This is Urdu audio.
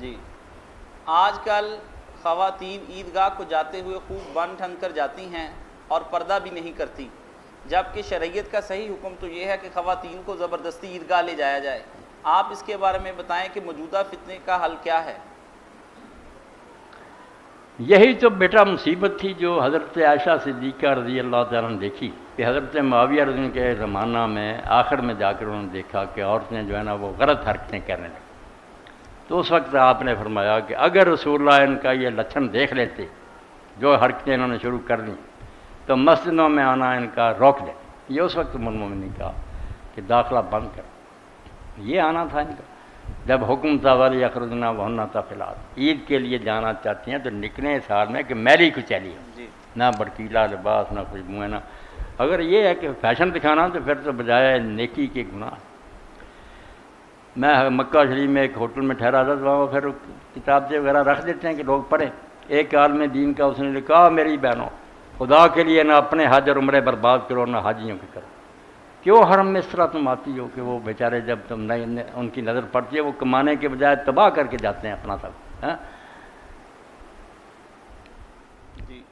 جی آج کل خواتین عیدگاہ کو جاتے ہوئے خوب بن ٹھن کر جاتی ہیں اور پردہ بھی نہیں کرتی، جبکہ شریعت کا صحیح حکم تو یہ ہے کہ خواتین کو زبردستی عیدگاہ لے جایا جائے۔ آپ اس کے بارے میں بتائیں کہ موجودہ فتنے کا حل کیا ہے؟ یہی تو بیٹا مصیبت تھی جو حضرت عائشہ صدیقہ رضی اللہ تعالیٰ نے دیکھی کہ حضرت معاویہ رضی اللہ کے زمانہ میں آخر میں جا کر انہوں نے دیکھا کہ عورتیں جو ہے نا وہ غلط حرکتیں کرنے لگیں۔ تو اس وقت آپ نے فرمایا کہ اگر رسول اللہ ان کا یہ لچھن دیکھ لیتے جو حرکتیں انہوں نے شروع کر دیں تو مسجدوں میں آنا ان کا روک دیں۔ یہ اس وقت مومن نے کہا کہ داخلہ بند کر، یہ آنا تھا ان کا جب حکم تھا والی اخرجنا وہنا تھا فی الحال عید کے لیے جانا چاہتی ہیں تو نکلیں اس حال میں کہ میلی کو چلی ہو، جی نہ بڑکیلا لباس نہ خوشبوئیں، نہ اگر یہ ہے کہ فیشن دکھانا تو پھر تو بجائے نیکی کے گناہ۔ میں مکہ شریف میں ایک ہوٹل میں ٹھہرا تھا تو وہاں پھر کتابیں وغیرہ رکھ دیتے ہیں کہ لوگ پڑھیں۔ ایک عالم دین کا اس نے لکھا میری بہنوں خدا کے لیے نہ اپنے حج اور عمرے برباد کرو نہ حاجیوں کی کرو، کیوں حرم میں اس طرح تم آتی ہو کہ وہ بیچارے جب تم ان کی نظر پڑتی ہے وہ کمانے کے بجائے تباہ کر کے جاتے ہیں اپنا سب۔ جی